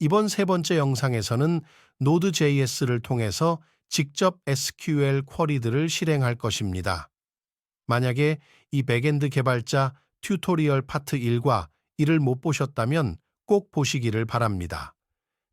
이번 세 번째 영상에서는 Node.js를 통해서 직접 SQL 쿼리들을 실행할 것입니다. 만약에 이 백엔드 개발자 튜토리얼 파트 1과 2를 못 보셨다면 꼭 보시기를 바랍니다.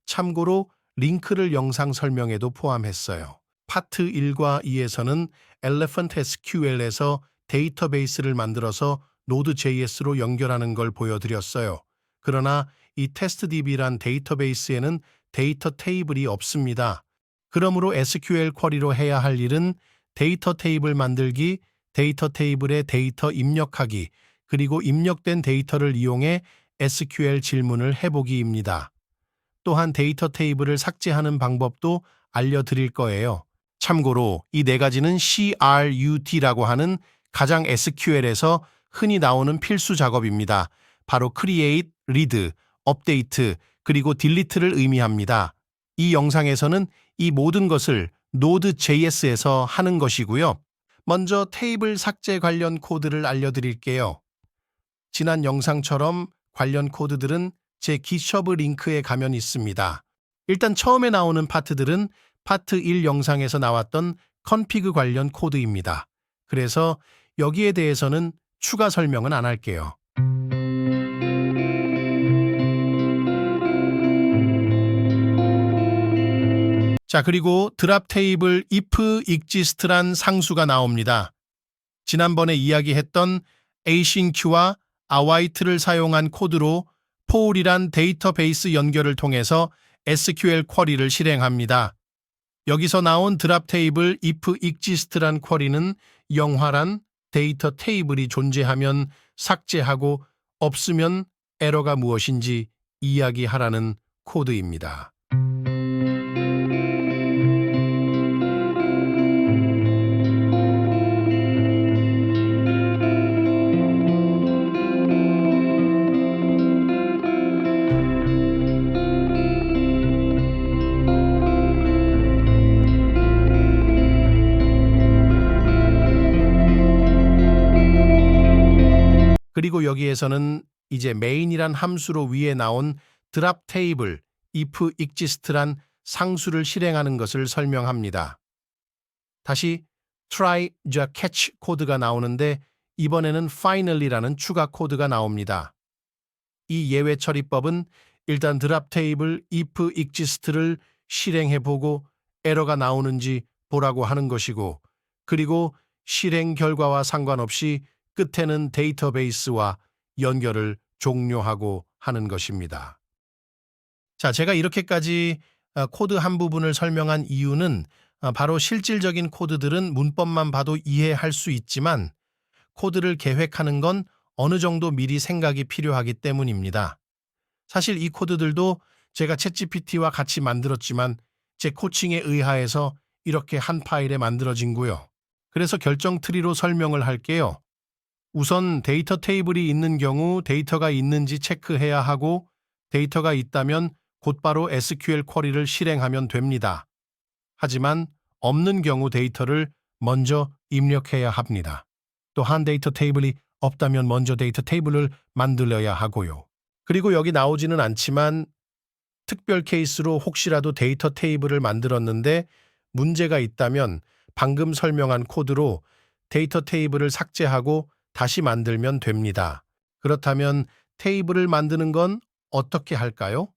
참고로 링크를 영상 설명에도 포함했어요. 파트 1과 2에서는 Elephant SQL에서 데이터베이스를 만들어서 Node.js로 연결하는 걸 보여드렸어요. 그러나 이 TestDB란 데이터베이스에는 데이터 테이블이 없습니다. 그러므로 SQL 쿼리로 해야 할 일은 데이터 테이블 만들기, 데이터 테이블에 데이터 입력하기, 그리고 입력된 데이터를 이용해 SQL 질문을 해보기입니다. 또한 데이터 테이블을 삭제하는 방법도 알려드릴 거예요. 참고로 이 네 가지는 CRUT라고 하는 가장 SQL에서 흔히 나오는 필수 작업입니다. 바로 Create, Read, Update, 그리고 Delete를 의미합니다. 이 영상에서는 이 모든 것을 Node.js에서 하는 것이고요. 먼저 테이블 삭제 관련 코드를 알려드릴게요. 지난 영상처럼 관련 코드들은 제 GitHub 링크에 가면 있습니다. 일단 처음에 나오는 파트들은 파트 1 영상에서 나왔던 config 관련 코드입니다. 그래서 여기에 대해서는 추가 설명은 안 할게요. 자, 그리고 드랍 테이블 if exist란 상수가 나옵니다. 지난번에 이야기했던 asynq와 await를 사용한 코드로 for이란 데이터베이스 연결을 통해서 SQL 쿼리를 실행합니다. 여기서 나온 드랍 테이블 if exist란 쿼리는 영화란 데이터 테이블이 존재하면 삭제하고 없으면 에러가 무엇인지 이야기하라는 코드입니다. 그리고 여기에서는 이제 main이란 함수로 위에 나온 드랍 테이블 if exist란 상수를 실행하는 것을 설명합니다. 다시 try the catch 코드가 나오는데 이번에는 finally라는 추가 코드가 나옵니다. 이 예외 처리법은 일단 드랍 테이블 if exist를 실행해보고 에러가 나오는지 보라고 하는 것이고, 그리고 실행 결과와 상관없이 끝에는 데이터베이스와 연결을 종료하고 하는 것입니다. 자, 제가 이렇게까지 코드 한 부분을 설명한 이유는 바로 실질적인 코드들은 문법만 봐도 이해할 수 있지만 코드를 계획하는 건 어느 정도 미리 생각이 필요하기 때문입니다. 사실 이 코드들도 제가 챗GPT와 같이 만들었지만 제 코칭에 의하여서 이렇게 한 파일에 만들어진 고요. 그래서 결정 트리로 설명을 할게요. 우선 데이터 테이블이 있는 경우 데이터가 있는지 체크해야 하고, 데이터가 있다면 곧바로 SQL 쿼리를 실행하면 됩니다. 하지만 없는 경우 데이터를 먼저 입력해야 합니다. 또한 데이터 테이블이 없다면 먼저 데이터 테이블을 만들어야 하고요. 그리고 여기 나오지는 않지만 특별 케이스로 혹시라도 데이터 테이블을 만들었는데 문제가 있다면 방금 설명한 코드로 데이터 테이블을 삭제하고 다시 만들면 됩니다. 그렇다면 테이블을 만드는 건 어떻게 할까요?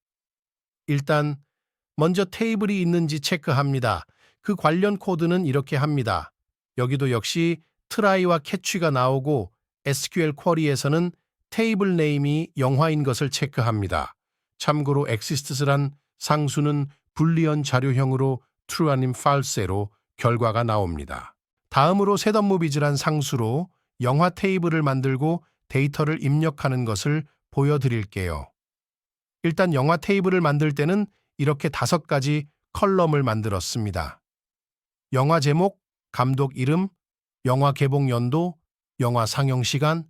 일단 먼저 테이블이 있는지 체크합니다. 그 관련 코드는 이렇게 합니다. 여기도 역시 try와 catch가 나오고 SQL 쿼리에서는 테이블 네임이 영화인 것을 체크합니다. 참고로 exists란 상수는 불리언 자료형으로 true 아님 false로 결과가 나옵니다. 다음으로 setOfMovies란 상수로 영화 테이블을 만들고 데이터를 입력하는 것을 보여드릴게요. 일단 영화 테이블을 만들 때는 이렇게 5가지 컬럼을 만들었습니다. 영화 제목, 감독 이름, 영화 개봉 연도, 영화 상영 시간,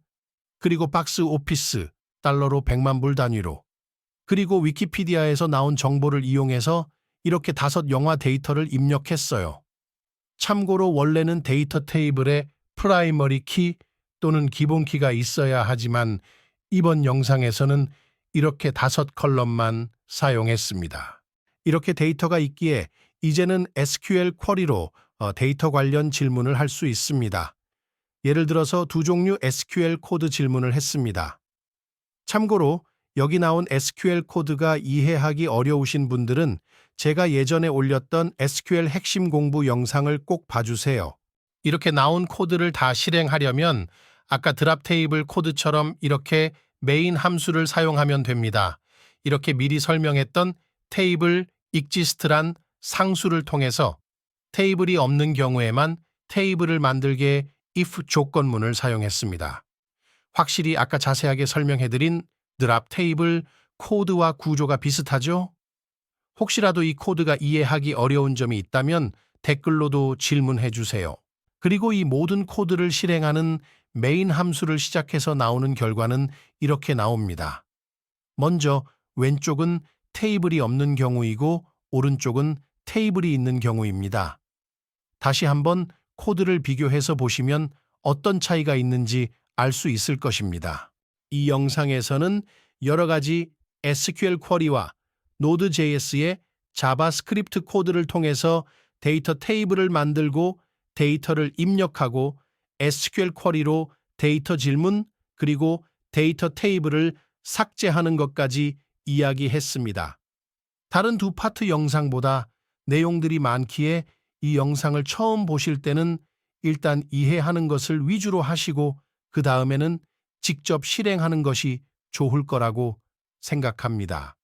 그리고 박스 오피스, 달러로 100만 불 단위로, 그리고 위키피디아에서 나온 정보를 이용해서 이렇게 5 영화 데이터를 입력했어요. 참고로 원래는 데이터 테이블에 프라이머리 키 또는 기본 키가 있어야 하지만 이번 영상에서는 이렇게 5 컬럼만 사용했습니다. 이렇게 데이터가 있기에 이제는 SQL 쿼리로 데이터 관련 질문을 할 수 있습니다. 예를 들어서 두 종류 SQL 코드 질문을 했습니다. 참고로 여기 나온 SQL 코드가 이해하기 어려우신 분들은 제가 예전에 올렸던 SQL 핵심 공부 영상을 꼭 봐주세요. 이렇게 나온 코드를 다 실행하려면 아까 드랍 테이블 코드처럼 이렇게 메인 함수를 사용하면 됩니다. 이렇게 미리 설명했던 테이블 exist란 상수를 통해서 테이블이 없는 경우에만 테이블을 만들게 if 조건문을 사용했습니다. 확실히 아까 자세하게 설명해드린 드랍 테이블 코드와 구조가 비슷하죠? 혹시라도 이 코드가 이해하기 어려운 점이 있다면 댓글로도 질문해 주세요. 그리고 이 모든 코드를 실행하는 메인 함수를 시작해서 나오는 결과는 이렇게 나옵니다. 먼저 왼쪽은 테이블이 없는 경우이고 오른쪽은 테이블이 있는 경우입니다. 다시 한번 코드를 비교해서 보시면 어떤 차이가 있는지 알 수 있을 것입니다. 이 영상에서는 여러 가지 SQL 쿼리와 Node.js의 자바스크립트 코드를 통해서 데이터 테이블을 만들고 데이터를 입력하고 SQL 쿼리로 데이터 질문 그리고 데이터 테이블을 삭제하는 것까지 이야기했습니다. 다른 두 파트 영상보다 내용들이 많기에 이 영상을 처음 보실 때는 일단 이해하는 것을 위주로 하시고 그 다음에는 직접 실행하는 것이 좋을 거라고 생각합니다.